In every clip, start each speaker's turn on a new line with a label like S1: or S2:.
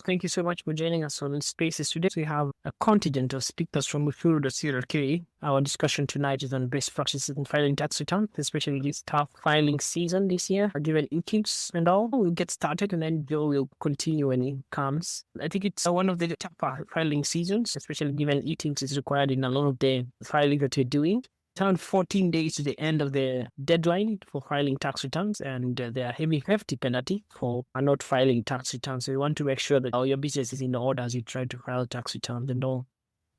S1: Thank you so much for joining us on Spaces today. We have a contingent of speakers from KRA. Our discussion tonight is on best practices in filing tax returns, especially this tough filing season this year, given eTIMS and all. We'll get started and then Joe will continue when he comes. I think it's one of the tougher filing seasons, especially given eTIMS is required in a lot of the filing that we're doing. Around 14 days to the end of the deadline for filing tax returns, and there are hefty penalty for not filing tax returns. So you want to make sure that all your business is in order as you try to file tax returns and all.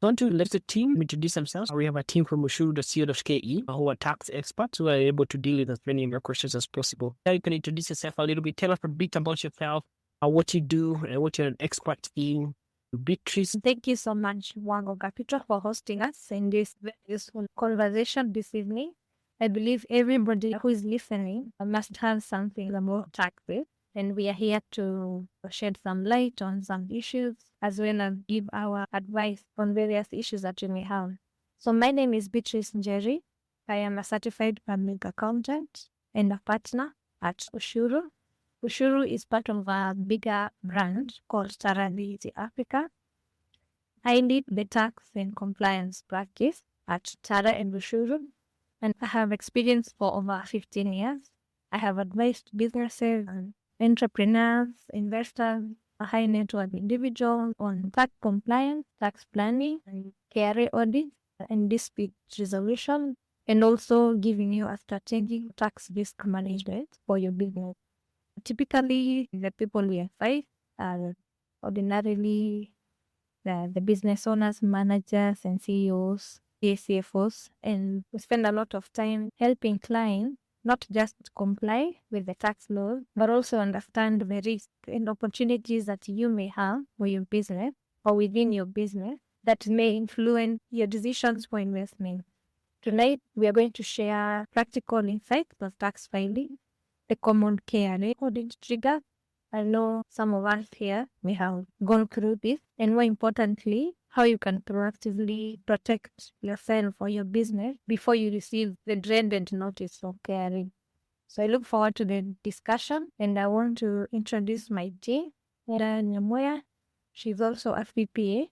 S1: I want to let the team introduce themselves. We have a team from ushuru.co.ke who are tax experts who are able to deal with as many of your questions as possible. Now you can introduce yourself a little bit. Tell us a bit about yourself, what you do, what you're an expert in. Beatrice.
S2: Thank you so much, Wango Capital, for hosting us in this very useful conversation this evening. I believe everybody who is listening must have something about taxes, and we are here to shed some light on some issues as well as give our advice on various issues that you may have. So my name is Beatrice Njeri. I am a certified public accountant and a partner at Ushuru. Ushuru is part of a bigger brand called KRA Africa. I lead the tax and compliance practice at KRA and Ushuru, and I have experience for over 15 years. I have advised businesses and entrepreneurs, investors, high net worth individuals on tax compliance, tax planning, and KRA audit and dispute resolution, and also giving you a strategic tax risk management for your business. Typically, the people we advise are ordinarily the business owners, managers, and CEOs, CFOs, and we spend a lot of time helping clients not just comply with the tax laws, but also understand the risks and opportunities that you may have for your business or within your business that may influence your decisions for investment. Tonight, we are going to share practical insights of tax filing, the common KRA Audit Triggers. I know some of us here may have gone through this, and more importantly, how you can proactively protect yourself or your business before you receive the dreaded notice of KRA. So I look forward to the discussion, and I want to introduce my team. Eda Nyamoya, she's also a CPA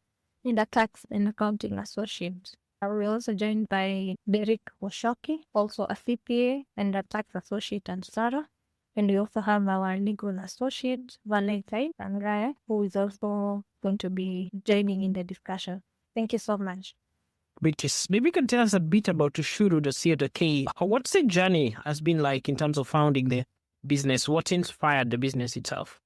S2: and a tax and accounting associate. We're also joined by Derek Washoki, also a CPA and a tax associate at Sarah. And we also have our legal associate, Valentine Raya, who is also going to be joining in the discussion. Thank you so much.
S1: Beatrice, maybe you can tell us a bit about ushuru.co.ke. What's the journey has been like in terms of founding the business? What inspired the business itself?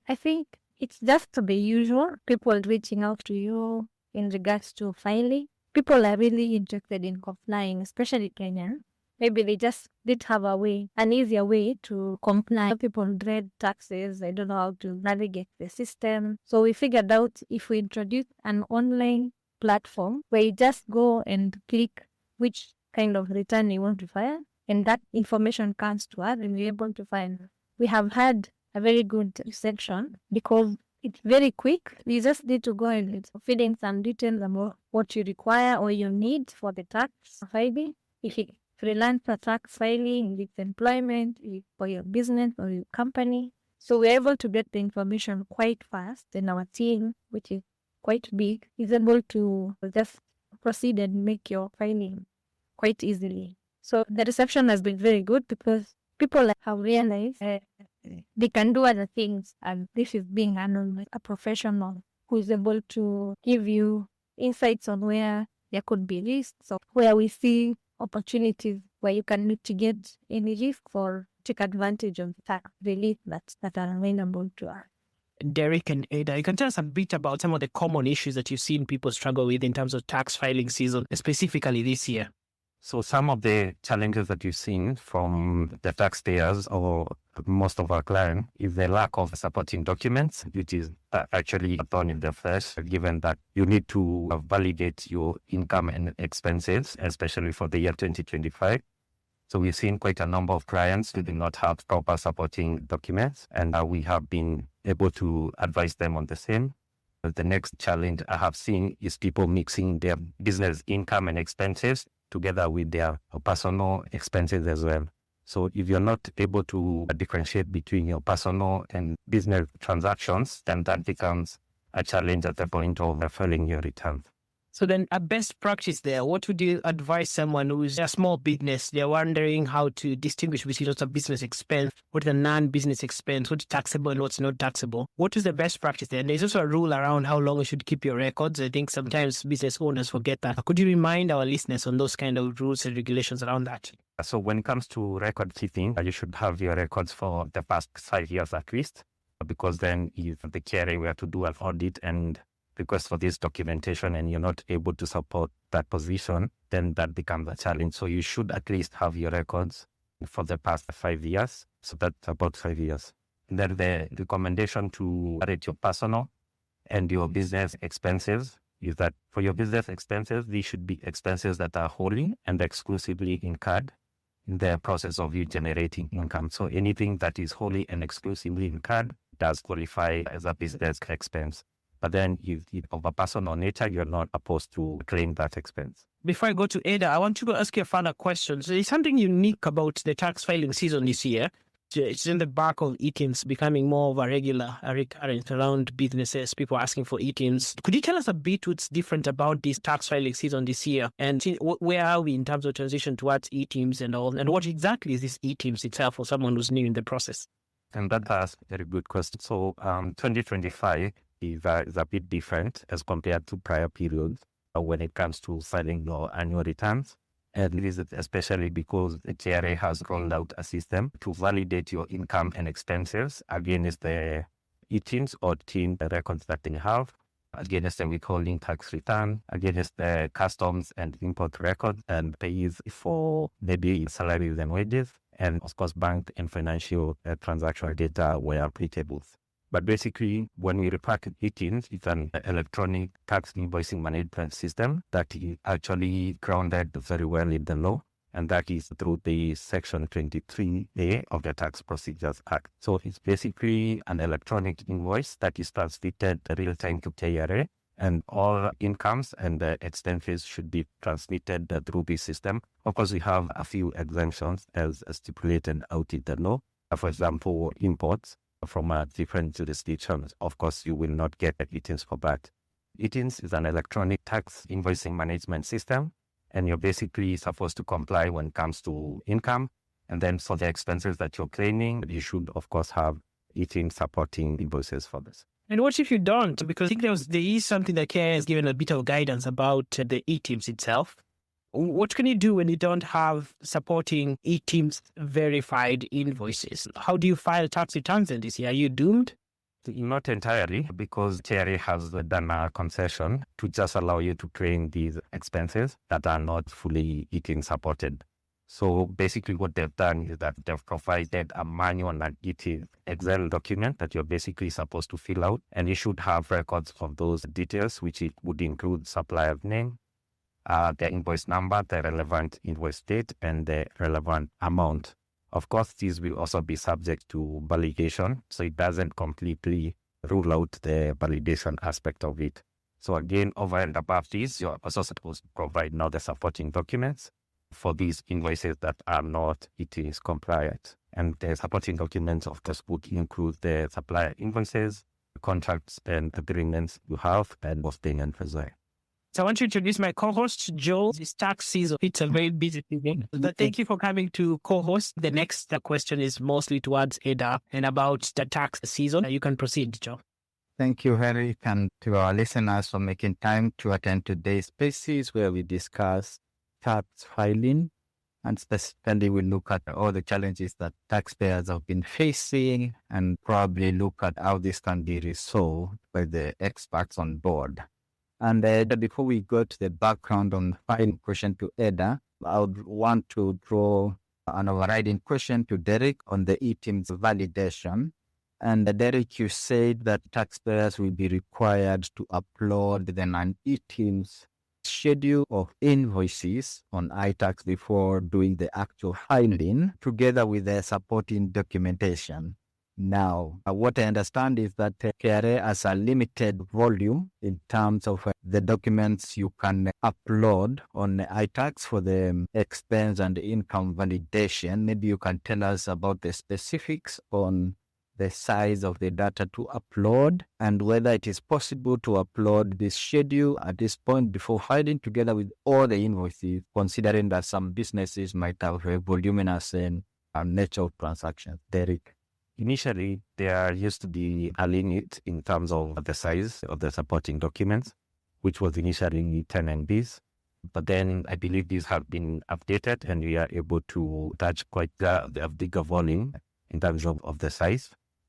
S2: I think it's just the usual, people reaching out to you in regards to filing. People are really interested in complying, especially Kenyan. Maybe they just did have an easier way to comply. People dread taxes. They don't know how to navigate the system. So we figured out if we introduce an online platform where you just go and click which kind of return you want to file, and that information comes to us and we're able to find. We have had a very good reception because it's very quick. You just need to go and fill in some details about what you require or you need for the tax filing. If you freelancer tax filing, if it's employment, if for your business or your company. So we're able to get the information quite fast, and our team, which is quite big, is able to just proceed and make your filing quite easily. So the reception has been very good because people have realized they can do other things, and this is being handled by a professional who is able to give you insights on where there could be risks or where we see opportunities where you can mitigate any risk or take advantage of tax relief that are available to us.
S1: Derek and Ada, you can tell us a bit about some of the common issues that you've seen people struggle with in terms of tax filing season, specifically this year.
S3: So some of the challenges that you've seen from the taxpayers or most of our clients is the lack of supporting documents, which is actually a thorn in the flesh, given that you need to validate your income and expenses, especially for the year 2025. So we've seen quite a number of clients who do not have proper supporting documents, and we have been able to advise them on the same. The next challenge I have seen is people mixing their business income and expenses together with their personal expenses as well. So if you're not able to differentiate between your personal and business transactions, then that becomes a challenge at the point of filing your return.
S1: So then a best practice there, what would you advise someone who's a small business? They're wondering how to distinguish between what's a business expense, what's a non-business expense, what's taxable and what's not taxable. What is the best practice there? And there's also a rule around how long you should keep your records. I think sometimes business owners forget that. Could you remind our listeners on those kind of rules and regulations around that?
S3: So when it comes to record keeping, you should have your records for the past 5 years at least, because then if the KRA were to do an audit and request for this documentation and you're not able to support that position, then that becomes a challenge. So you should at least have your records for the past 5 years. So that's about 5 years. And then the recommendation to rate your personal and your business expenses is that for your business expenses, these should be expenses that are wholly and exclusively incurred in the process of you generating income. So anything that is wholly and exclusively incurred does qualify as a business expense. But then if it's of a personal nature, you're not supposed to claim that expense.
S1: Before I go to Ada, I want to ask you a further question. So there's something unique about the tax filing season this year. It's in the back of eTIMS becoming more of a recurrent around businesses, people asking for eTIMS. Could you tell us a bit what's different about this tax filing season this year? And where are we in terms of transition towards eTIMS and all? And what exactly is this eTIMS itself for someone who's new in the process?
S3: And that's a very good question. So 2025 is a bit different as compared to prior periods when it comes to filing your annual returns. And this is especially because the KRA has rolled out a system to validate your income and expenses against the eTIMS or TIN records that they have, against the withholding tax return, against the customs and import records, and pays for maybe salaries and wages, and of course bank and financial transactional data where applicable. But basically, when we refer to eTIMS, it's an electronic tax invoicing management system that is actually grounded very well in the law, and that is through the Section 23A of the Tax Procedures Act. So it's basically an electronic invoice that is transmitted real-time to KRA, and all incomes and expenses should be transmitted through this system. Of course, we have a few exemptions as stipulated out in the law. For example, imports from different jurisdictions. Of course, you will not get eTIMS for that. eTIMS is an electronic tax invoicing management system, and you're basically supposed to comply when it comes to income. And then for the expenses that you're claiming, you should, of course, have eTIMS supporting invoices for this.
S1: And what if you don't? Because I think there is something that KRA has given a bit of guidance about the eTIMS itself. What can you do when you don't have supporting eTIMS verified invoices? How do you file tax returns then this year? Are you doomed?
S3: Not entirely, because KRA has done a concession to just allow you to claim these expenses that are not fully eTIMS supported. So basically what they've done is that they've provided a manual and eTIMS Excel document that you're basically supposed to fill out, and you should have records of those details, which it would include supplier's name, the invoice number, the relevant invoice date, and the relevant amount. Of course, these will also be subject to validation, so it doesn't completely rule out the validation aspect of it. So again, over and above this, you're also supposed to provide now the supporting documents for these invoices that are not eTIMS compliant. And the supporting documents, of course, would include the supplier invoices, contracts and agreements you have, and posting and as well.
S1: So I want to introduce my co-host, Joel. This tax season, it's a very busy season. But thank you for coming to co-host. The next question is mostly towards Ada and about the tax season. You can proceed, Joel.
S4: Thank you, Eric, and to our listeners for making time to attend today's spaces where we discuss tax filing, and specifically we look at all the challenges that taxpayers have been facing and probably look at how this can be resolved by the experts on board. And before we go to the background on the final question to Ada, I would want to draw an overriding question to Derek on the eTIMS validation. And Derek, you said that taxpayers will be required to upload an eTIMS schedule of invoices on iTax before doing the actual filing, together with the supporting documentation. Now, what I understand is that KRA has a limited volume in terms of the documents you can upload on iTax for the expense and income validation. Maybe you can tell us about the specifics on the size of the data to upload and whether it is possible to upload this schedule at this point before filing together with all the invoices, considering that some businesses might have a voluminous nature of transactions. Derek.
S3: Initially, there used to be a limit in terms of the size of the supporting documents, which was initially 10 MBs. But then I believe these have been updated and we are able to touch quite a bigger volume in terms of the size.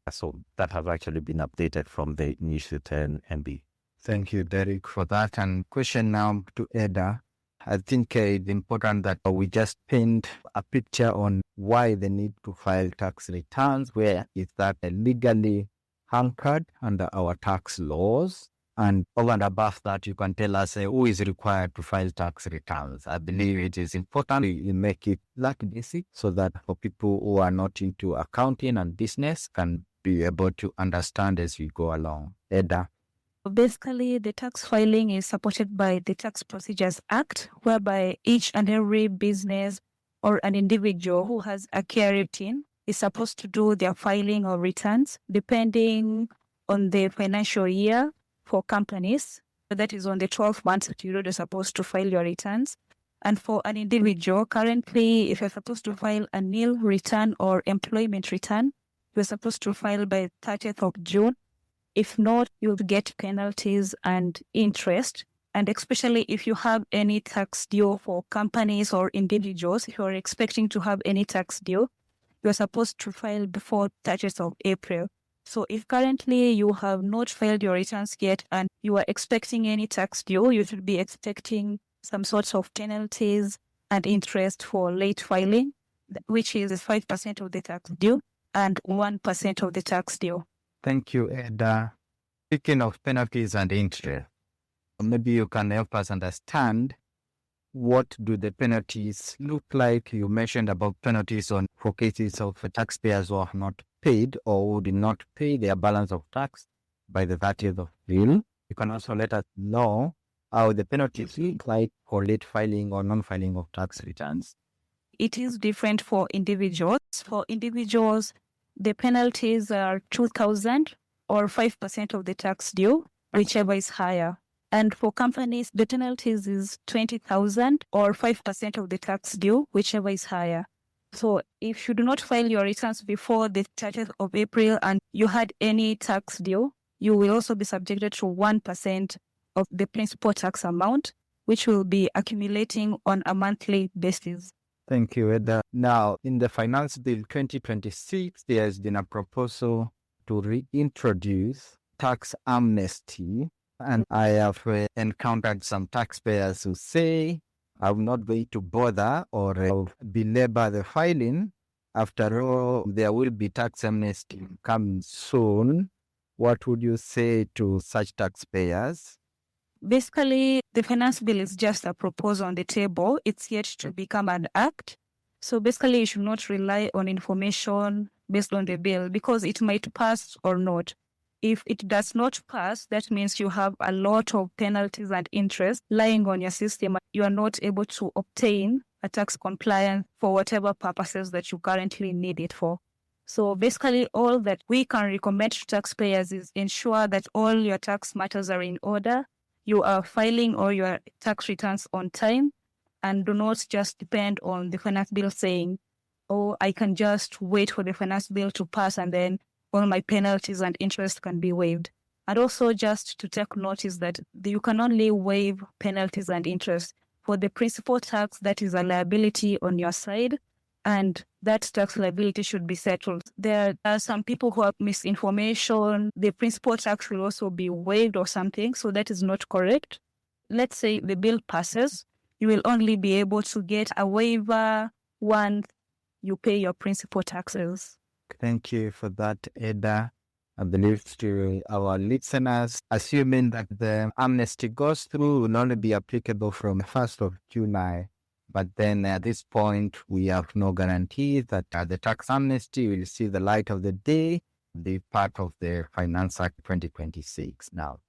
S3: So that has actually been updated from the initial 10 MB.
S4: Thank you, Derek, for that. And question now to Eda. I think it's important that we just paint a picture on why the need to file tax returns, where is that legally anchored under our tax laws. And over and above that, you can tell us who is required to file tax returns. I believe it is important to make it like basic so that for people who are not into accounting and business can be able to understand as we go along. Eda.
S2: Basically, the tax filing is supported by the Tax Procedures Act, whereby each and every business or an individual who has a KRA routine is supposed to do their filing or returns depending on the financial year for companies. That is on the 12 months that you're supposed to file your returns. And for an individual, currently, if you're supposed to file a nil return or employment return, you're supposed to file by 30th of June. If not, you'll get penalties and interest. And especially if you have any tax due for companies or individuals, if you're expecting to have any tax due, you're supposed to file before 30th of April. So if currently you have not filed your returns yet and you are expecting any tax due, you should be expecting some sorts of penalties and interest for late filing, which is 5% of the tax due and 1% of the tax due.
S4: Thank you, Eda. Speaking of penalties and interest, maybe you can help us understand what do the penalties look like. You mentioned about penalties for cases of taxpayers who have not paid or who did not pay their balance of tax by the 30th of April. You can also let us know how the penalties look like for late filing or non-filing of tax returns.
S2: It is different for individuals. For individuals, the penalties are 2,000 or 5% of the tax due, whichever is higher. And for companies, the penalties is 20,000 or 5% of the tax due, whichever is higher. So if you do not file your returns before the 30th of April and you had any tax due, you will also be subjected to 1% of the principal tax amount, which will be accumulating on a monthly basis.
S4: Thank you, Eda. Now, in the Finance Bill 2026, there has been a proposal to reintroduce tax amnesty. And I have encountered some taxpayers who say, I'm not going to bother or belabor the filing. After all, there will be tax amnesty coming soon. What would you say to such taxpayers?
S2: Basically, the finance bill is just a proposal on the table. It's yet to become an act. So basically, you should not rely on information based on the bill because it might pass or not. If it does not pass, that means you have a lot of penalties and interest lying on your system. You are not able to obtain a tax compliance for whatever purposes that you currently need it for. So basically, all that we can recommend to taxpayers is ensure that all your tax matters are in order. You are filing all your tax returns on time and do not just depend on the finance bill saying, oh, I can just wait for the finance bill to pass and then all my penalties and interest can be waived. And also just to take notice that you can only waive penalties and interest for the principal tax that is a liability on your side, and that tax liability should be settled. There are some people who have misinformation. The principal tax will also be waived or something, so that is not correct. Let's say the bill passes, you will only be able to get a waiver once you pay your principal taxes.
S4: Thank you for that, Eda. I believe to our listeners, assuming that the amnesty goes through, will only be applicable from the 1st of July. But then at this point, we have no guarantee that the tax amnesty will see the light of the day the part of the Finance Act 2026 now.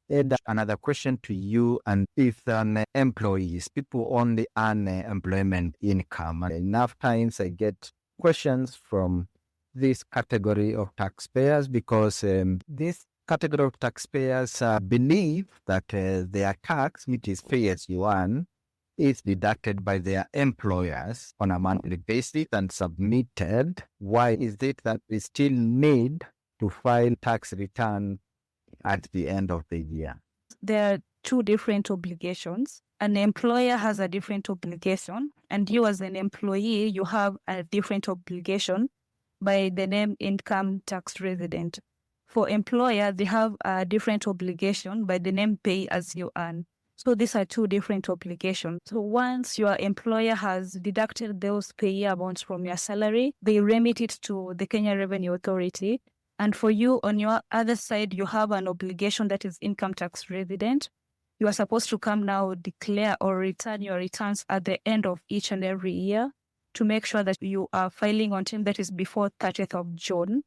S4: Ed, another question to you, and if an employees, people only earn employment income, and enough times I get questions from this category of taxpayers because this category of taxpayers believe that their tax, which is pay as you earn, is deducted by their employers on a monthly basis and submitted. Why is it that we still need to file tax return at the end of the year?
S5: There are two different obligations. An employer has a different obligation, and you as an employee, you have a different obligation by the name income tax resident. For employer, they have a different obligation by the name pay as you earn. So these are two different obligations. So once your employer has deducted those pay amounts from your salary, they remit it to the Kenya Revenue Authority. And for you, on your other side, you have an obligation that is income tax resident. You are supposed to come now, declare or return your returns at the end of each and every year to make sure that you are filing on time that is before 30th of June.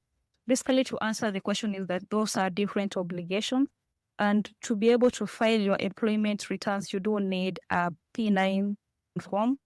S5: Basically, to answer the question is that those are different obligations. And to be able to file your employment returns, you do need a P9 form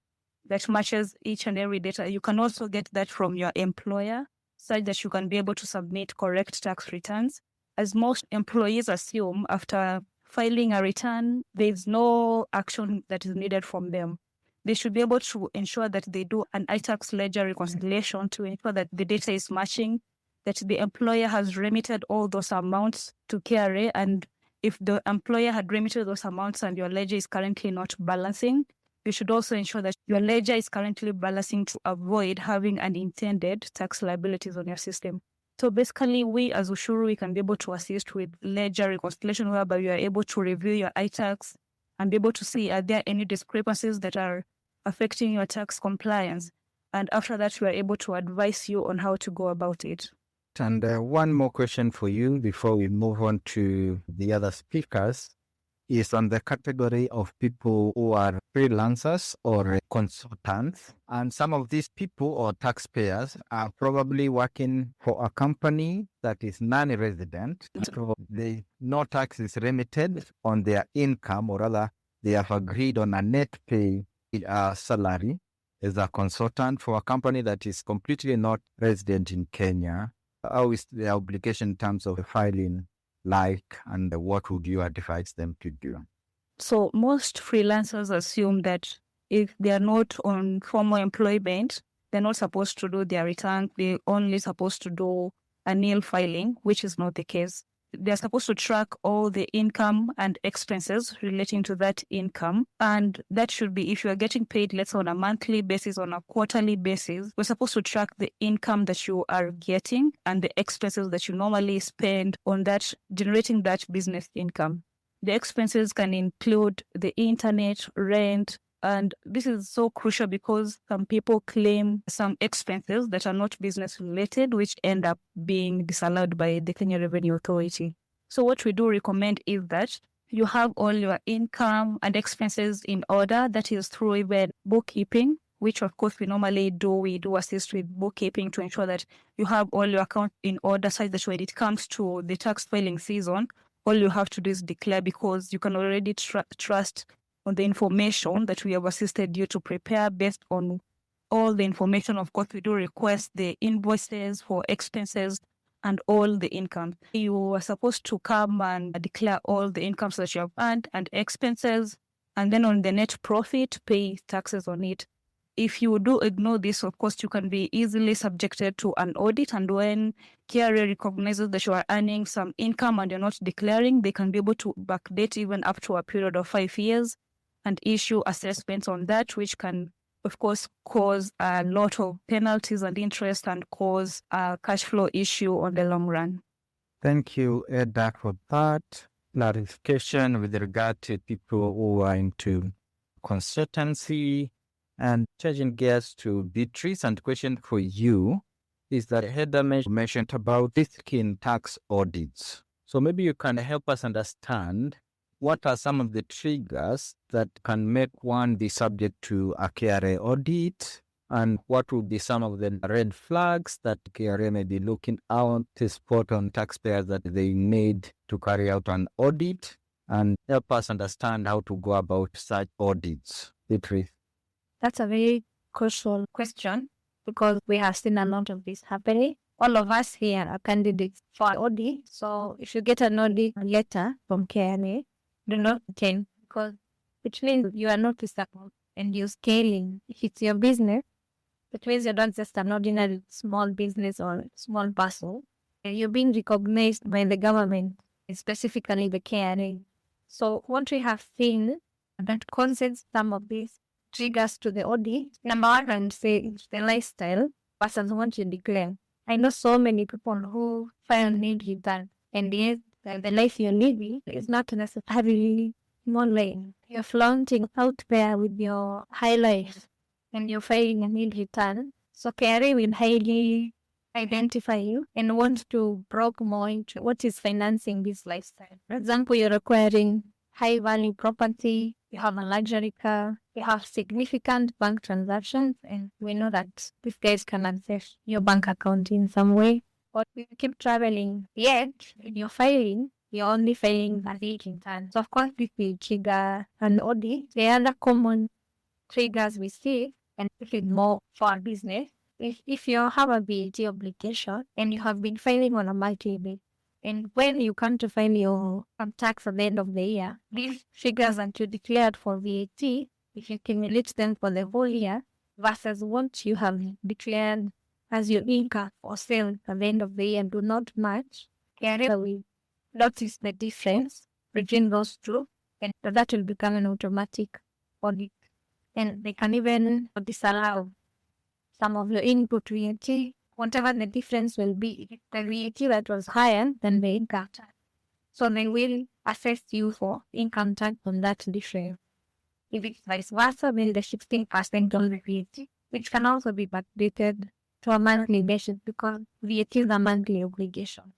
S5: that matches each and every data. You can also get that from your employer, such that you can be able to submit correct tax returns. As most employees assume, after filing a return, there's no action that is needed from them. They should be able to ensure that they do an iTax ledger reconciliation to ensure that the data is matching, that the employer has remitted all those amounts to KRA, and if the employer had remitted those amounts and your ledger is currently not balancing, you should also ensure that your ledger is currently balancing to avoid having unintended tax liabilities on your system. So basically, we as Ushuru, we can be able to assist with ledger reconciliation, whereby you are able to review your iTax and be able to see, are there any discrepancies that are affecting your tax compliance? And after that, we are able to advise you on how to go about it.
S4: And one more question for you before we move on to the other speakers is on the category of people who are freelancers or consultants. And some of these people or taxpayers are probably working for a company that is non-resident. So no tax is remitted on their income, or rather they have agreed on a net pay salary as a consultant for a company that is completely not resident in Kenya. How is the obligation in terms of filing like, and what would you advise them to do?
S5: So most freelancers assume that if they are not on formal employment, they're not supposed to do their return. They're only supposed to do a nil filing, which is not the case. They're supposed to track all the income and expenses relating to that income. And that should be, if you are getting paid, let's say on a monthly basis, on a quarterly basis, we're supposed to track the income that you are getting and the expenses that you normally spend on that, generating that business income. The expenses can include the internet, rent, and this is so crucial because some people claim some expenses that are not business related, which end up being disallowed by the Kenya Revenue Authority. So what we do recommend is that you have all your income and expenses in order. That is through even bookkeeping, which of course we normally do. We do assist with bookkeeping to ensure that you have all your accounts in order, such that when it comes to the tax filing season, all you have to do is declare, because you can already trust on the information that we have assisted you to prepare based on all the information. Of course, we do request the invoices for expenses and all the income. You are supposed to come and declare all the incomes that you have earned and expenses, and then on the net profit, pay taxes on it. If you do ignore this, of course, you can be easily subjected to an audit. And when KRA recognizes that you are earning some income and you're not declaring, they can be able to backdate even up to a period of 5 years and issue assessments on that, which can, of course, cause a lot of penalties and interest and cause a cash flow issue on the long run.
S4: Thank you, Edda, for that clarification with regard to people who are into consultancy. And changing gears to Beatrice, and question for you is that Edda mentioned about risking tax audits. So maybe you can help us understand what are some of the triggers that can make one be subject to a KRA audit, And what would be some of the red flags that KRA may be looking out to spot on taxpayers that they need to carry out an audit, and help us understand how to go about such audits? Beatrice.
S2: That's a very crucial question because we have seen a lot of this happening. All of us here are candidates for audit. So if you get an audit letter from KRA, do not attend because which means you are not disabled and you're scaling. If it's your business, it means you're not just an ordinary small business or small person. You're being recognized by the government, specifically the KRA. So what we have seen that causes some of these triggers to the audit, number one, and say it's the lifestyle versus what you declare. I know so many people who file need return, and yet the life you're living is not necessarily online. You're flaunting out there with your high life, and you're filing a need return. So KRA will highly identify you and want to probe more into what is financing this lifestyle. For example, you're acquiring high value property, you have a luxury car, you have significant bank transactions, and we know that these guys can access your bank account in some way. But you keep traveling, yet when you're filing, you're only filing a VAT return. So of course this will trigger an audit. The other common triggers we see, and this is more for our business, if you have a VAT obligation and you have been filing on a monthly basis, and when you come to file your tax at the end of the year, these figures that you declared for VAT, if you accumulate them for the whole year versus what you have declared as your income or sales at the end of the year do not match, KRA will notice the difference between those two, and that will become an automatic audit. And they can even disallow some of your input VAT, whatever the difference will be, the VAT that was higher than the income tax. So they will assess you for income tax on that difference. If it's vice versa, then the 16% on the VAT, which can also be backdated to a monthly basis because VAT is a monthly obligation.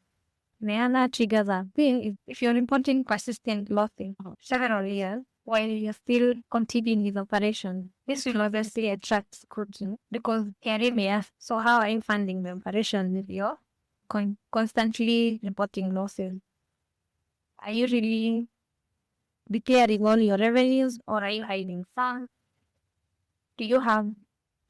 S2: The other triggers are being if you're reporting persistent losses several years while you're still continuing with operations, this will obviously attract scrutiny because KRA may ask, so how are you funding the operation if you're constantly reporting losses? Are you really declaring all your revenues or are you hiding some? Do you have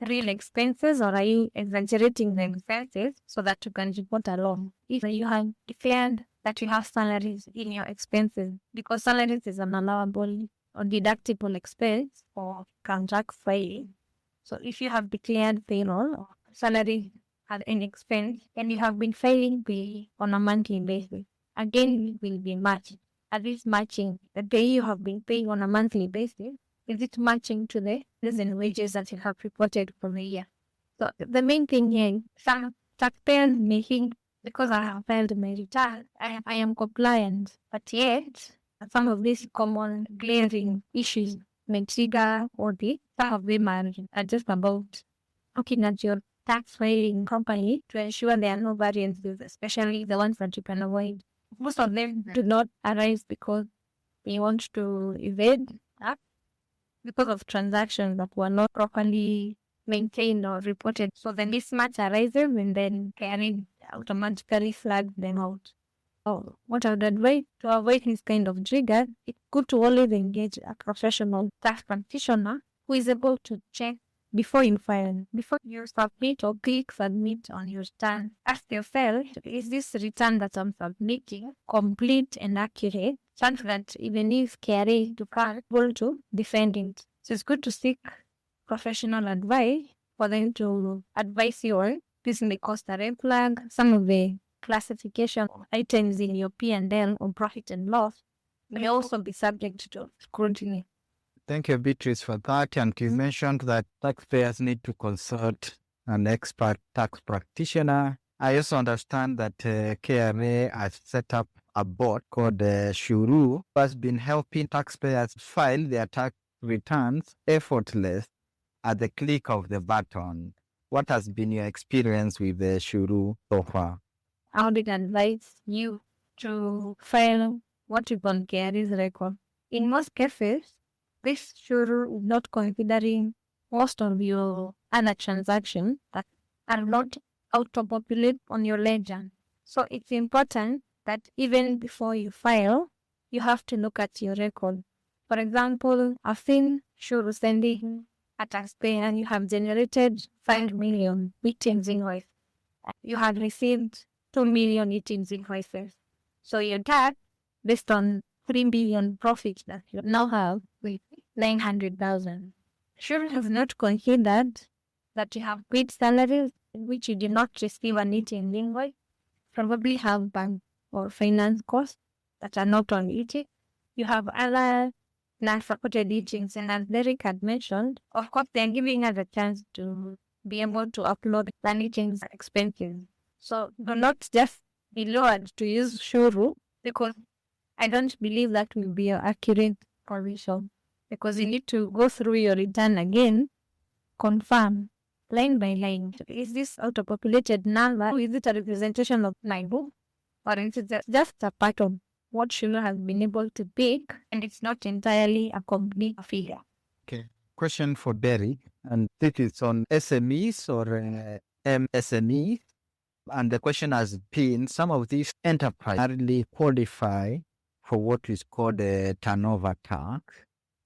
S2: real expenses or are you exaggerating the expenses so that you can report a loss? If you have declared that you have salaries in your expenses, because salaries is an allowable or deductible expense for contract filing. So if you have declared payroll or salary as an expense and you have been filing pay on a monthly basis, again it will be matched. At least matching the pay you have been paying on a monthly basis, is it matching to the wages that you have reported for the year? So the main thing here, some taxpayers may think because I have filed my return, I am compliant, but yet some of these common glaring issues may trigger audit. Some of them are just about looking at your tax filing company to ensure there are no variances, especially the ones that you can avoid. Most of them do not arise because they want to evade tax because of transactions that were not properly maintained or reported. So the mismatch arises and then KRA automatically flag them out. Oh, what I would advise to avoid this kind of trigger, it's good to always engage a professional tax practitioner who is able to check before you file, before you submit or click submit on your return. Ask yourself, is this return that I'm submitting complete and accurate, such that even if KRA to be able to defend it? So it's good to seek professional advice for them to advise you on. This may cost a red flag. Some of the classification items in your P&L or profit and loss may also be subject to scrutiny.
S4: Thank you, Beatrice, for that. And you mentioned that taxpayers need to consult an expert tax practitioner. I also understand that KRA has set up a bot called Shuru, who has been helping taxpayers file their tax returns effortless at the click of the button. What has been your experience with the Shuru so far?
S2: I would advise you to file what is on KRA's record. In most cases, this Shuru is not considering most of your other transactions that are not auto-populate on your ledger. So it's important that even before you file, you have to look at your record. For example, I've seen Shuru sending a taxpayer and you have generated 5 million eTIMS invoice. You have received 2 million eTIMS invoices. So your tax, based on 3 billion profit that you now have with 900,000. Shuru has not considered that you have paid salaries in which you did not receive an eTIMS invoice, probably have bank or finance costs that are not on eTIMS. You have other non-supported eTIMS, and as Derek had mentioned, of course, they're giving us a chance to be able to upload the eTIMS expenses. So do not just be lured to use Shuru, because I don't believe that will be an accurate provision, because you need to go through your return again, confirm line by line. Is this auto-populated number? Is it a representation of my book? Or is it just a part of what Shuru has been able to pick, and it's not entirely a complete figure?
S4: Okay. Question for Derek, and this is on SMEs or MSMEs. And the question has been, some of these enterprises hardly qualify for what is called a turnover tax.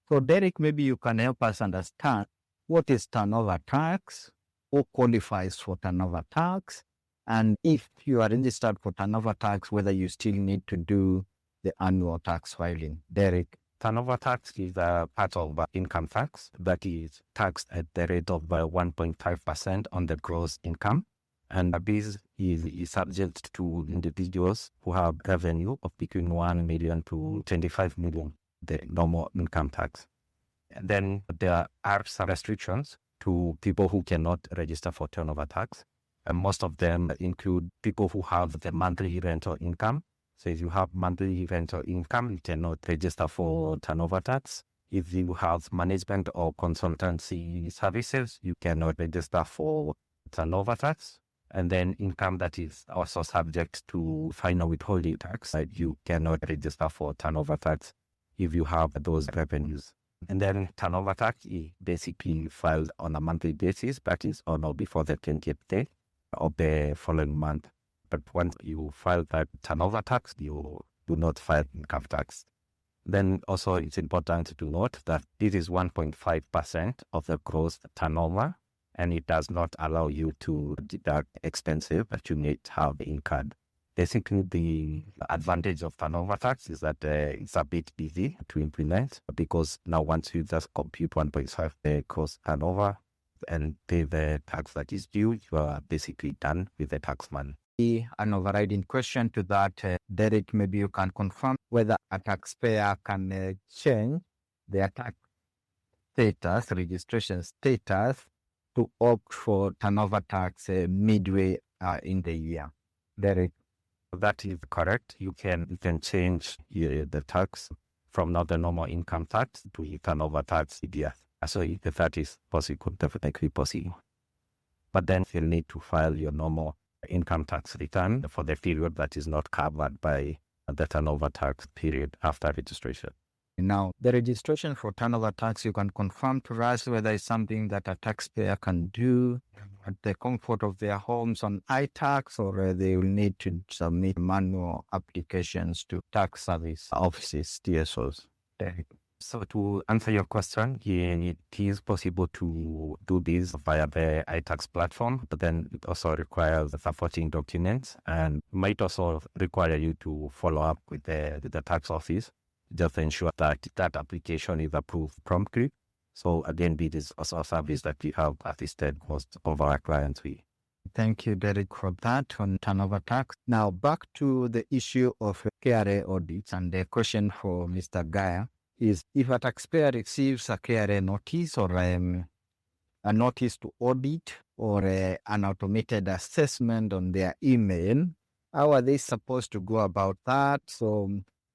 S4: So Derek, maybe you can help us understand what is turnover tax, who qualifies for turnover tax, and if you are registered for turnover tax, whether you still need to do the annual tax filing. Derek.
S3: Turnover tax is a part of income tax that is taxed at the rate of 1.5% on the gross income. And this is subject to individuals who have revenue of between 1 million to 25 million, the normal income tax. And then there are some restrictions to people who cannot register for turnover tax. And most of them include people who have the monthly rental income. So if you have monthly rental income, you cannot register for turnover tax. If you have management or consultancy services, you cannot register for turnover tax. And then income that is also subject to final withholding tax, you cannot register for turnover tax if you have those revenues. And then turnover tax is basically filed on a monthly basis, that is on or before the 20th day of the following month. But once you file that turnover tax, you do not file income tax. Then also it's important to note that this is 1.5% of the gross turnover, and it does not allow you to deduct expenses that you may have incurred. Basically, the advantage of turnover tax is that it's a bit easy to implement, because now once you just compute 1.5 the gross turnover and pay the tax that is due, you are basically done with the tax money.
S4: An overriding question to that, Derek, maybe you can confirm whether a taxpayer can change their tax status, registration status, to opt for turnover tax midway in the year. Derek.
S3: That is correct. You can change the tax from not the normal income tax to turnover tax. Yes. So if that is possible, definitely possible. But then you'll need to file your normal income tax return for the period that is not covered by the turnover tax period after registration.
S4: Now, the registration for turnover tax, you can confirm to us whether it's something that a taxpayer can do at the comfort of their homes on iTax, or they will need to submit manual applications to tax service offices, TSOs.
S3: So to answer your question, it is possible to do this via the iTax platform, but then it also requires supporting documents and might also require you to follow up with the tax office, just to ensure that that application is approved promptly. So again, it is also a service that we have assisted most of our clients with.
S4: Thank you, Derek, for that on turnover tax. Now back to the issue of KRA audits, and the question for Mr. Gaia is, if a taxpayer receives a KRA notice or a notice to audit or an automated assessment on their email, how are they supposed to go about that? So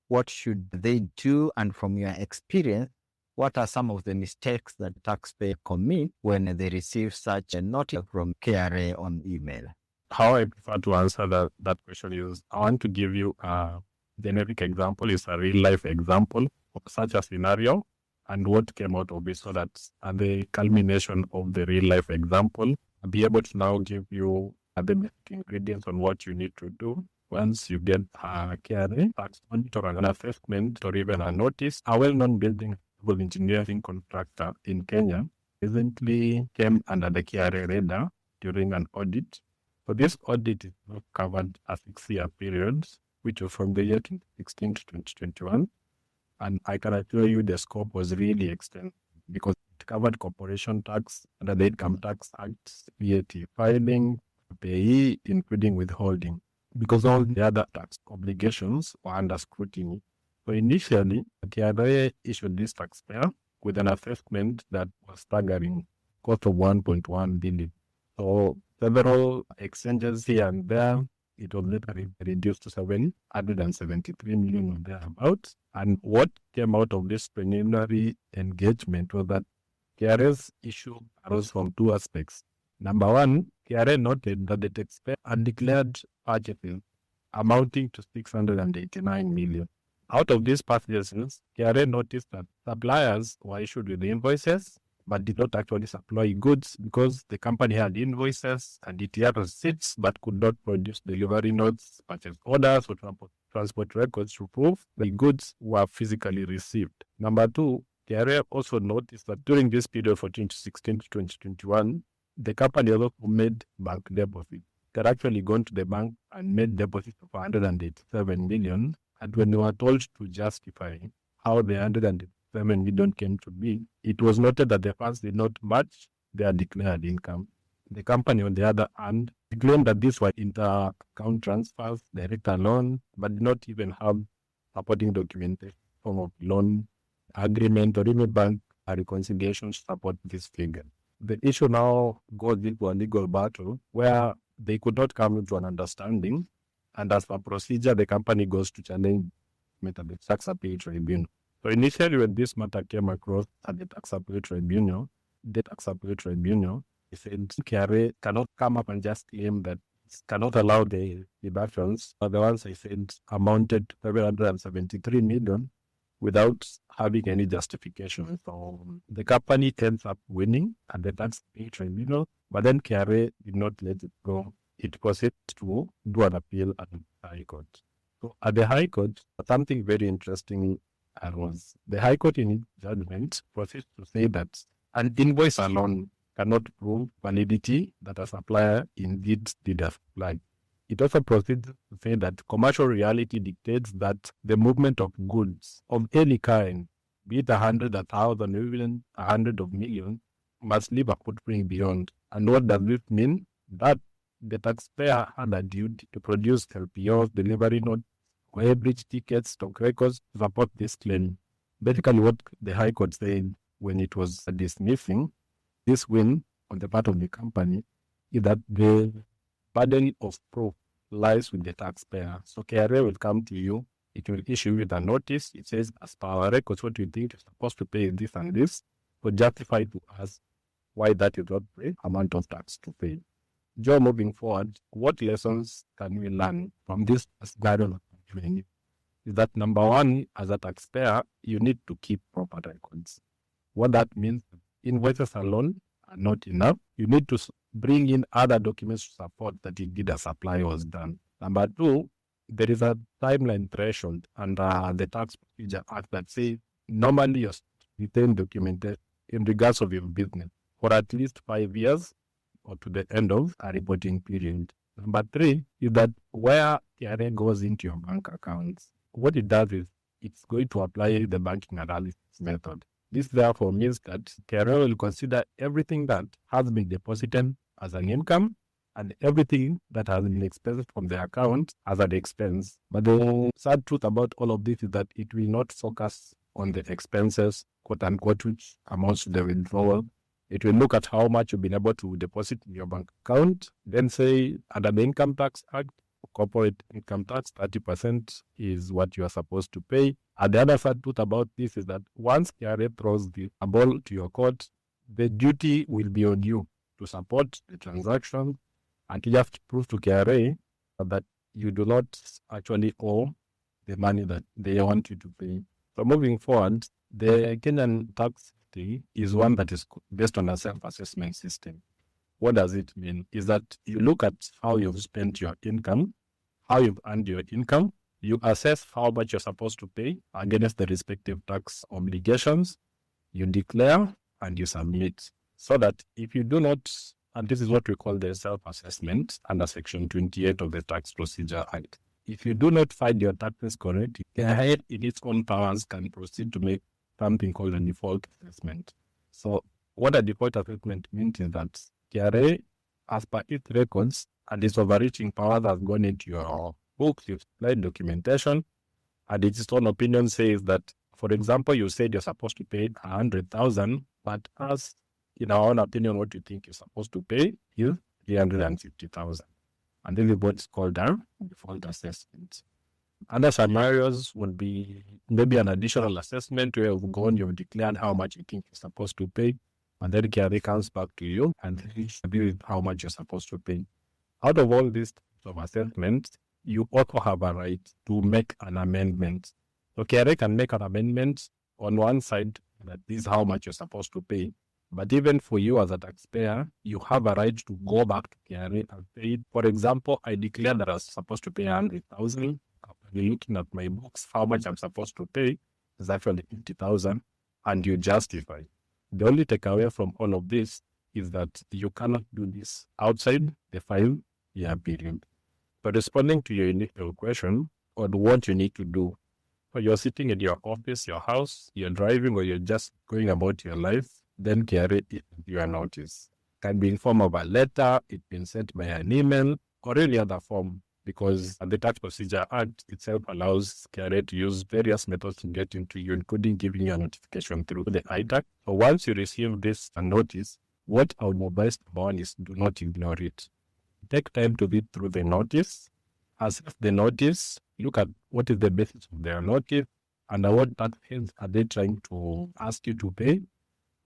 S4: what should they do? And from your experience, what are some of the mistakes that taxpayers commit when they receive such a notice from KRA on email?
S6: How I prefer to answer that question is, I want to give you a generic example. It's a real life example of such a scenario. and what came out of it, so that at the culmination of the real life example, I'll be able to now give you the basic ingredients on what you need to do once you get a KRA tax audit or an assessment or even a notice. A well-known building civil engineering contractor in Kenya recently came under the KRA radar during an audit. So this audit is covered a 6-year period, which was from the year 2016 to 2021. And I can assure you the scope was really extensive because it covered corporation tax under the Income Tax Act, VAT filing, payee, including withholding, because all the other tax obligations were under scrutiny. So initially, KRA issued this taxpayer with an assessment that was staggering, cost of 1.1 billion. So several exchanges here and there, it was later reduced to 773 million or thereabouts. And what came out of this preliminary engagement was that KRA's issue arose from two aspects. Number one, KRA noted that the taxpayer had declared purchases amounting to 689 million. Out of these purchases, KRA noticed that suppliers were issued with invoices but did not actually supply goods because the company had invoices and ETR receipts but could not produce delivery notes, purchase orders, or transport records to prove the goods were physically received. Number two, KRA also noticed that during this period from 2016 to 2021, the company also made bank deposits. They had actually gone to the bank and made deposits of 187 million. And when they were told to justify how the 187 million came to be, it was noted that the funds did not match their declared income. The company, on the other hand, claimed that these were inter-account transfers, direct loan, but did not even have supporting documentation form of loan agreement or even bank reconciliation to support this figure. The issue now goes into a legal battle where they could not come to an understanding, and as per procedure, the company goes to challenge the tax appeal tribunal. So initially, when this matter came across at the tax appeal tribunal, they said KRA cannot come up and just claim that it cannot allow the deductions. But the ones I said amounted to 773 million without having any justification. So the company ends up winning at the tax appeal tribunal, but then KRA did not let it go. It proceeded to do an appeal at the High Court. So at the High Court, something very interesting arose. The High Court in its judgment proceeds to say that an invoice alone cannot prove validity that a supplier indeed did a supply. It also proceeds to say that commercial reality dictates that the movement of goods of any kind, be it 100, 1,000, even 100 of millions, must leave a footprint beyond. And what does this mean? That the taxpayer had a duty to produce LPOs, delivery notes, weighbridge tickets, stock records to support this claim. Basically, what the High Court said when it was dismissing this win on the part of the company is that the burden of proof lies with the taxpayer. So KRA will come to you, it will issue with a notice. It says, as per our records, what we think you're supposed to pay is this and this, to justify to us why that is not the amount of tax to pay. Joe, moving forward, what lessons can we learn from this garden of training? Is that number one, as a taxpayer, you need to keep proper records. What that means, invoices alone are not enough. You need to bring in other documents to support that indeed a supply was done. Number two, there is a timeline threshold under the Tax Procedure Act that says normally you retain documentation in regards of your business for at least 5 years or to the end of a reporting period. Number three is that where KRA goes into your bank accounts, what it does is it's going to apply the banking analysis method. This therefore means that KRA will consider everything that has been deposited as an income and everything that has been expensed from the account as an expense. But the sad truth about all of this is that it will not focus on the expenses, quote unquote, which amounts to the withdrawal. It will look at how much you've been able to deposit in your bank account, then say under the Income Tax Act, corporate income tax, 30% is what you are supposed to pay. And the other sad truth about this is that once KRA throws a ball to your court, the duty will be on you to support the transaction, and you have to prove to KRA that you do not actually owe the money that they want you to pay. So moving forward, the Kenyan tax thing is one that is based on a self-assessment system. What does it mean? Is that you look at how you've spent your income, how you've earned your income, you assess how much you're supposed to pay against the respective tax obligations, you declare and you submit. So that if you do not, and this is what we call the self-assessment under Section 28 of the Tax Procedure Act. If you do not find your taxes correct, KRA in its own powers can proceed to make something called a default assessment. So what a default assessment means is that KRA, as per its records and its overreaching powers, has gone into your books, you've supplied documentation, and its own opinion says that, for example, you said you're supposed to pay 100,000, but as in our own opinion, what you think you're supposed to pay is 350,000. And this is what's called a default assessment. Other scenarios would be maybe an additional assessment where you've gone, you've declared how much you think you're supposed to pay, and then KRA comes back to you and agree with how much you're supposed to pay. Out of all these types of assessments, you also have a right to make an amendment. So KRA can make an amendment on one side that this is how much you're supposed to pay. But even for you as a taxpayer, you have a right to go back to KRA and pay it. For example, I declared that I was supposed to pay 100,000. After looking at my books, how much I'm supposed to pay is actually 50,000, and you justify. The only takeaway from all of this is that you cannot do this outside the 5-year period. But responding to your initial question on what you need to do, so you're sitting in your office, your house, you're driving, or you're just going about your life, then KRA issues you a notice. It can be in form of a letter, it's been sent by an email, or any other form, because the Tax Procedure Act itself allows KRA to use various methods to get into you, including giving you a notification through the ITAC. So once you receive this notice, what I would advise one is do not ignore it. Take time to read through the notice, assess the notice, look at what is the basis of their notice, and what taxes are they trying to ask you to pay.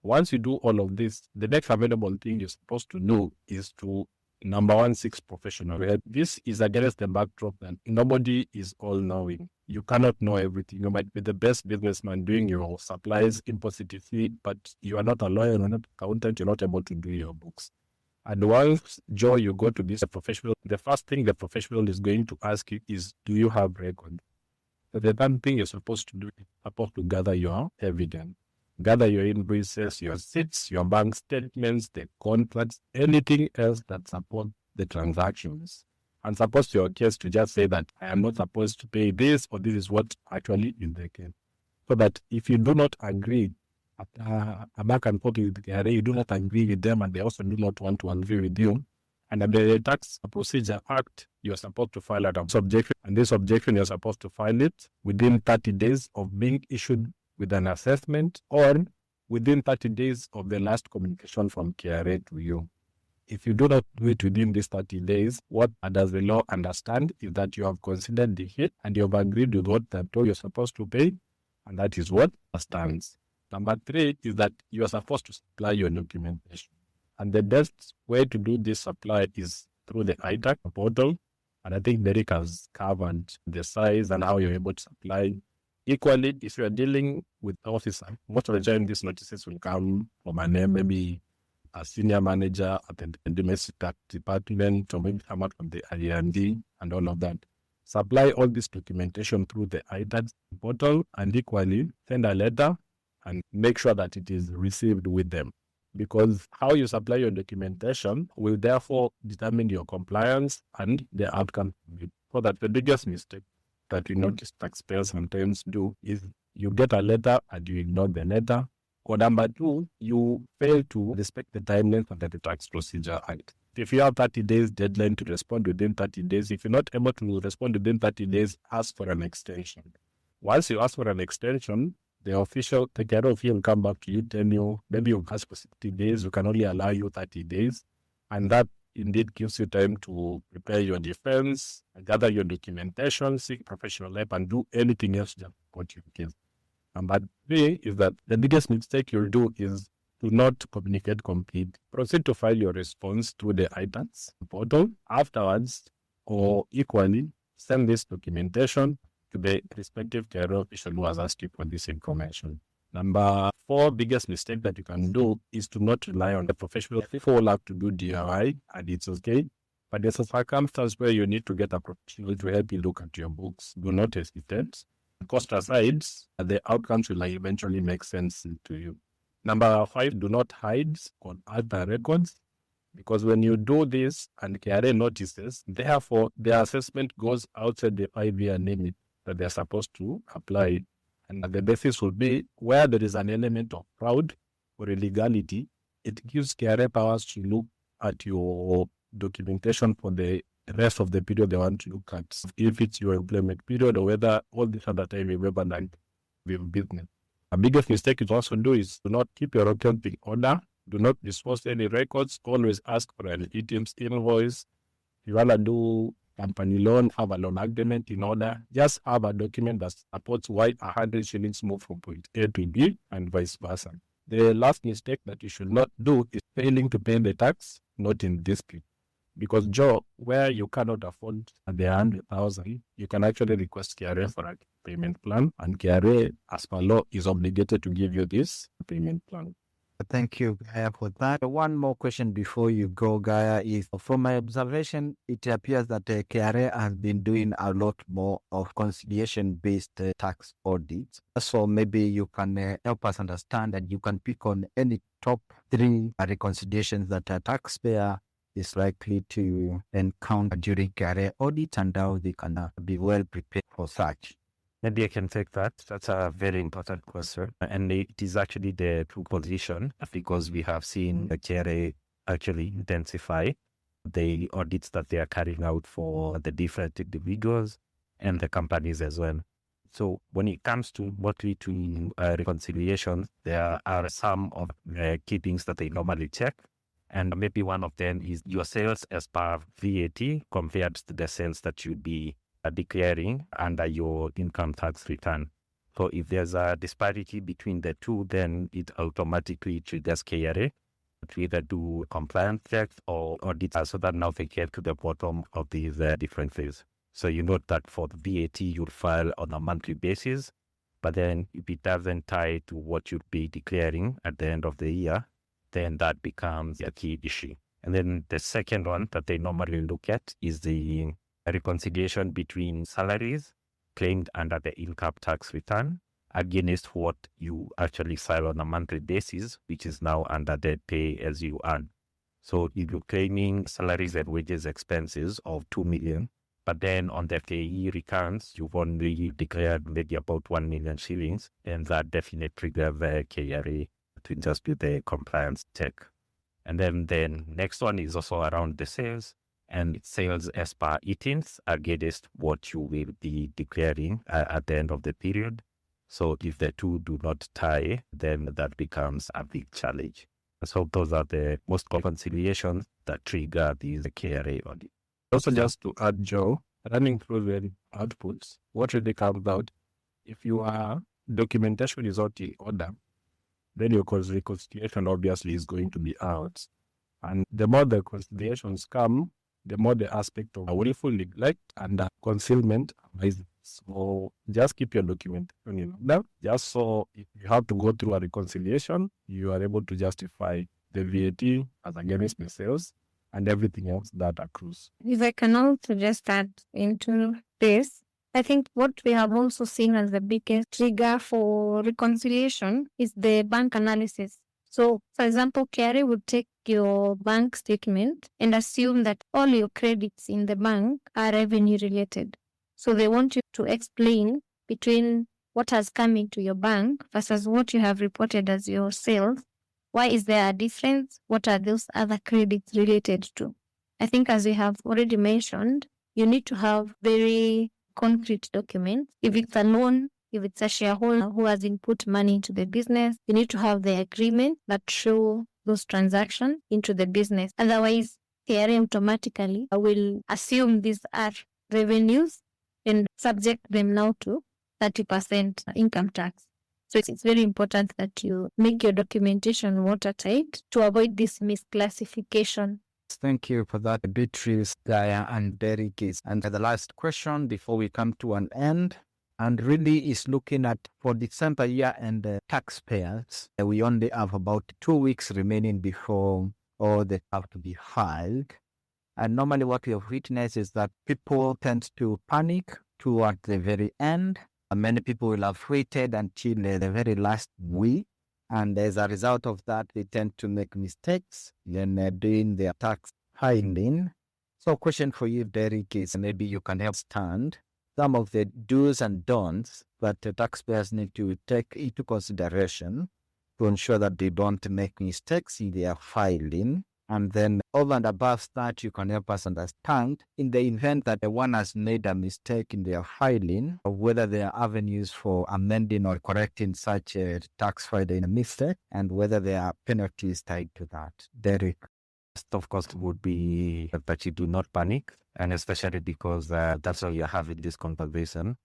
S6: Once you do all of this, the next available thing you're supposed to do is to, number one, seek professional help. This is against the backdrop that nobody is all-knowing. You cannot know everything. You might be the best businessman doing your supplies in positively, but you are not a lawyer, you're not an accountant, you're not able to do your books. And once, Joe, you go to this professional, the first thing the professional is going to ask you is, do you have record? So the third thing you're supposed to do is supposed to gather your evidence. Gather your invoices, your receipts, your bank statements, the contracts, anything else that supports the transactions. And suppose your case to just say that I am not supposed to pay this, or this is what actually is the case. So that if you do not agree, after a back and forth with the KRA, you do not agree with them, and they also do not want to agree with you. And under the Tax Procedure Act, you're supposed to file an objection, and this objection you're supposed to file it within 30 days of being issued with an assessment, or within 30 days of the last communication from KRA to you. If you do not do it within these 30 days, what does the law understand is that you have considered the hit and you have agreed with what they're told you're supposed to pay, and that is what stands. Number 3 is that you are supposed to supply your documentation. And the best way to do this supply is through the ITAC portal. And I think Derek has covered the size and how you're able to supply. Equally, if you are dealing with officer, most of the time these notices will come from a name, maybe a senior manager at the domestic tax department, or maybe someone from the IND and all of that. Supply all this documentation through the ITAC portal, and equally send a letter and make sure that it is received with them. Because how you supply your documentation will therefore determine your compliance and the outcome. So that the biggest mistake that we notice taxpayers sometimes do is you get a letter and you ignore the letter. Or number 2, you fail to respect the timeline under the Tax Procedure Act. If you have 30 days deadline to respond within 30 days, if you're not able to respond within 30 days, ask for an extension. Once you ask for an extension, the official, the KRA official will come back to you, tell you, maybe you ask for 60 days, we can only allow you 30 days. And that indeed gives you time to prepare your defense, gather your documentation, seek professional help, and do anything else to support your case. Number 3 is that the biggest mistake you'll do is to not communicate complete. Proceed to file your response through the ITAX portal. Afterwards, or equally, send this documentation to the respective KRA official who has asked you for this information. Number 4 biggest mistake that you can do is to not rely on the professional. People will have to do DIY and it's okay. But there's a circumstance where you need to get a professional to help you look at your books. Do not hesitate. Cost aside, the outcomes will eventually make sense to you. Number 5, do not hide on other records. Because when you do this and KRA notices, therefore the assessment goes outside the 5-year limit that they're supposed to apply. And the basis will be where there is an element of fraud or illegality, it gives KRA powers to look at your documentation for the rest of the period they want to look at. If it's your employment period or whether all this other time you ever done with business. A biggest mistake you also do is to not keep your account in order. Do not dispose any records. Always ask for an eTIMS invoice. If you want to do company loan, have a loan agreement in order. Just have a document that supports why 100 shillings move from point A to B and vice versa. The last mistake that you should not do is failing to pay the tax not in dispute. Because job where you cannot afford the 100,000, you can actually request KRA for a payment plan, and KRA, as per law, is obligated to give you this payment plan.
S4: Thank you, Gaia, for that. One more question before you go, Gaia, is from my observation, it appears that KRA has been doing a lot more of conciliation-based tax audits. So maybe you can help us understand that you can pick on any top 3 reconciliations that a taxpayer is likely to encounter during KRA audit and how they can be well prepared for such.
S3: Maybe I can take that. That's a very important question. And it is actually the true position because we have seen the KRA actually intensify the audits that they are carrying out for the different individuals and the companies as well. So when it comes to mostly to reconciliation, there are some of the key things that they normally check. And maybe one of them is your sales as per VAT compared to the sales that you'd be declaring under your income tax return. So if there's a disparity between the two, then it automatically triggers KRA to either do compliance checks or audit so that now they get to the bottom of these different things. So you note that for the VAT, you'll file on a monthly basis, but then if it doesn't tie to what you'd be declaring at the end of the year, then that becomes a key issue. And then the second one that they normally look at is the reconciliation between salaries claimed under the income tax return against what you actually file on a monthly basis, which is now under the pay as you earn. So if you're claiming salaries and wages expenses of 2 million, but then on the payee returns, you've only declared maybe about 1 million shillings, and that definitely triggers the KRA to just do the compliance check. And then the next one is also around the sales, and sales as per eTIMS against what you will be declaring at the end of the period. So if the two do not tie, then that becomes a big challenge. So those are the most reconciliations that trigger these KRA audit.
S6: Also, just to add, Joe, running through the outputs, what really comes out, if your documentation is out in order, then your reconciliation obviously is going to be out. And the more the reconciliations come, the more the aspect of willful neglect and concealment arises. So just keep your documentation in order, just so if you have to go through a reconciliation, you are able to justify the VAT as against the sales and everything else that accrues.
S2: If I can also just add into this, I think what we have also seen as the biggest trigger for reconciliation is the bank analysis. So, for example, KRA would take your bank statement and assume that all your credits in the bank are revenue related. So they want you to explain between what has come into your bank versus what you have reported as your sales. Why is there a difference? What are those other credits related to? I think as we have already mentioned, you need to have very concrete documents. If it's a loan, if it's a shareholder who has input money into the business, you need to have the agreement that show those transactions into the business. Otherwise, KRA automatically will assume these are revenues and subject them now to 30% income tax. So it's very important that you make your documentation watertight to avoid this misclassification.
S4: Thank you for that, Beatrice, Gaia, and Derek. And the last question before we come to an end and really is looking at for December year and taxpayers. We only have about 2 weeks remaining before all they have to be filed. And normally what we have witnessed is that people tend to panic toward the very end. Many people will have waited until the very last week. And as a result of that, they tend to make mistakes when doing their tax filing. So question for you, Derek, is maybe you can help stand some of the do's and don'ts that the taxpayers need to take into consideration to ensure that they don't make mistakes in their filing. And then over and above that, you can help us understand in the event that one has made a mistake in their filing, whether there are avenues for amending or correcting such a tax filing mistake, and whether there are penalties tied to that. Derek.
S3: First, of course, would be that you do not panic, and especially because that's why you're having this conversation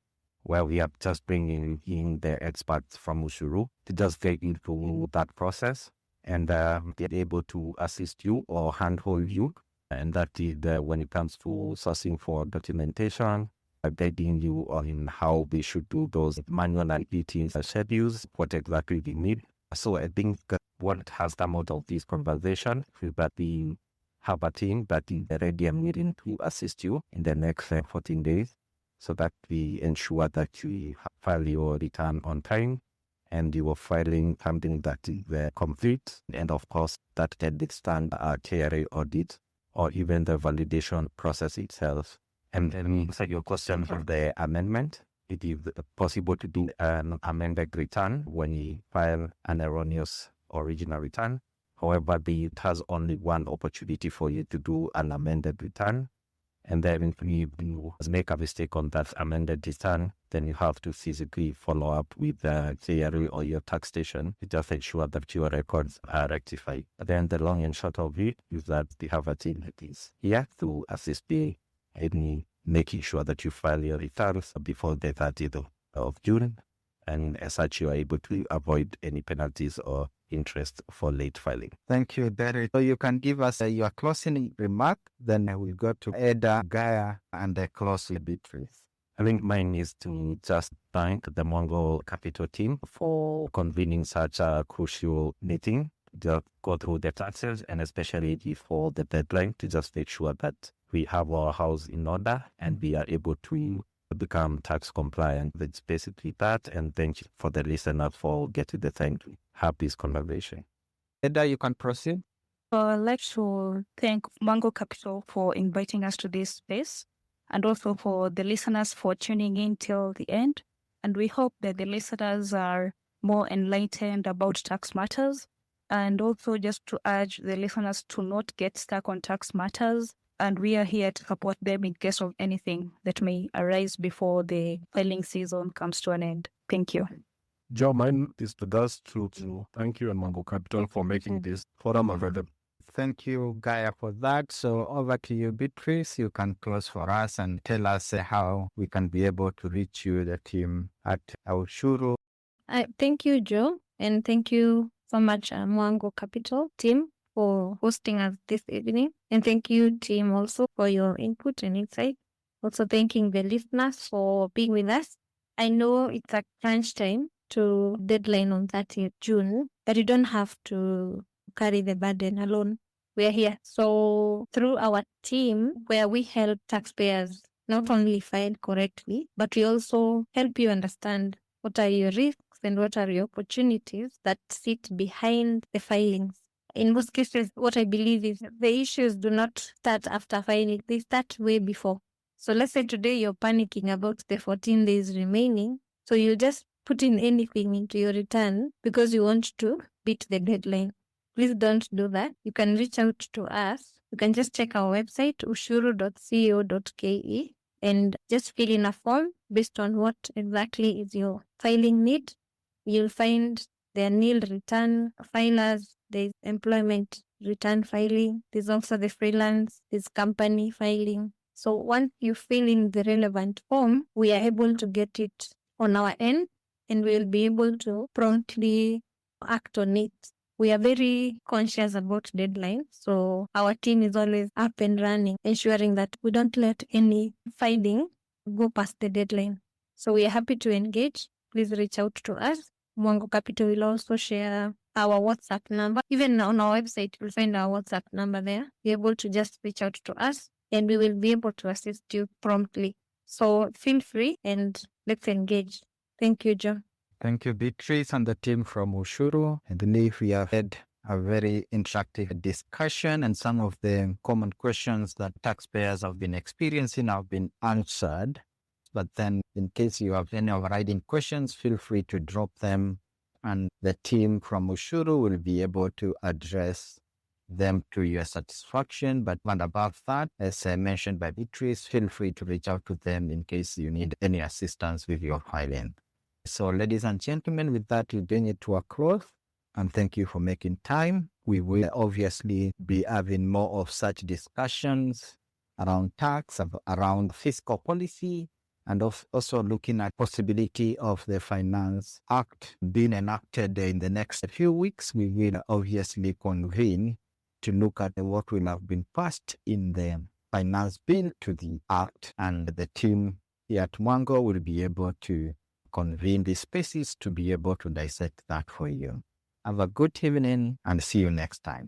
S3: where we are just bringing in the experts from Ushuru to just get into that process and be able to assist you or handhold you. And that is when it comes to sourcing for documentation, guiding you on how we should do those manual and eTIMS schedules, what exactly we need. So I think what has come out of this conversation is that we have a team that is ready and willing to assist you in the next 14 days so that we ensure that you file your return on time and you are filing something that is complete. And of course, that can withstand a KRA audit or even the validation process itself. And then answer your question for the amendment. It is possible to do an amended return when you file an erroneous original return. However, it has only one opportunity for you to do an amended return. And then if you make a mistake on that amended return, then you have to physically follow up with the KRA or your tax station to just ensure that your records are rectified. But then the long and short of it is that we have a team that is here to assist you in making sure that you file your returns before the 30th of June. And as such, you are able to avoid any penalties or interest for late filing.
S4: Thank you, Derek. So you can give us your closing remark, then we'll go to Eda, Gaia, and close with Beatrice.
S3: I think mine is to just thank the Mongo Capital team for convening such a crucial meeting to go through the taxes and especially for the deadline to just make sure that we have our house in order and we are able to become tax compliant. It's basically that. And thank you for the listener for getting the time to have this conversation.
S4: Eda, you can proceed.
S5: I'd like to thank Mango Capital for inviting us to this space and also for the listeners for tuning in till the end. And we hope that the listeners are more enlightened about tax matters, and also just to urge the listeners to not get stuck on tax matters. And we are here to support them in case of anything that may arise before the filing season comes to an end. Thank you.
S6: Joe, mine is to just to thank you and Mango Capital for making this forum available.
S4: Thank you, Gaia, for that. So over to you, Beatrice. You can close for us and tell us how we can be able to reach you, the team at Ushuru.
S2: Thank you, Joe, and thank you so much, Mwango Capital team, for hosting us this evening. And thank you, team, also for your input and insight. Also thanking the listeners for being with us. I know it's a crunch time to deadline on 30th June, but you don't have to carry the burden alone. We're here. So through our team, where we help taxpayers not only file correctly, but we also help you understand what are your risks and what are your opportunities that sit behind the filings. In most cases, what I believe is the issues do not start after filing, they start way before. So let's say today you're panicking about the 14 days remaining, so you just put in anything into your return because you want to beat the deadline. Please don't do that. You can reach out to us. You can just check our website, ushuru.co.ke, and just fill in a form based on what exactly is your filing need. You'll find the nil return filers, there's employment return filing, there's also the freelance, there's company filing. So once you fill in the relevant form, we are able to get it on our end and we'll be able to promptly act on it. We are very conscious about deadlines, so our team is always up and running, ensuring that we don't let any filing go past the deadline. So we are happy to engage. Please reach out to us. Mwango Capital will also share our WhatsApp number. Even on our website, you'll find our WhatsApp number there. Be able to just reach out to us and we will be able to assist you promptly. So feel free and let's engage. Thank you, John.
S4: Thank you, Beatrice and the team from Ushuru. I believe we have had a very interactive discussion and some of the common questions that taxpayers have been experiencing have been answered. But then in case you have any overriding questions, feel free to drop them and the team from Ushuru will be able to address them to your satisfaction. But above that, as I mentioned by Beatrice, feel free to reach out to them in case you need any assistance with your filing. So ladies and gentlemen, with that, we bring it to a close. And thank you for making time. We will obviously be having more of such discussions around tax, around fiscal policy, and also looking at possibility of the Finance Act being enacted in the next few weeks. We will obviously convene to look at what will have been passed in the finance bill to the Act, and the team here at Mwango will be able to convene these spaces to be able to dissect that for you. Have a good evening and see you next time.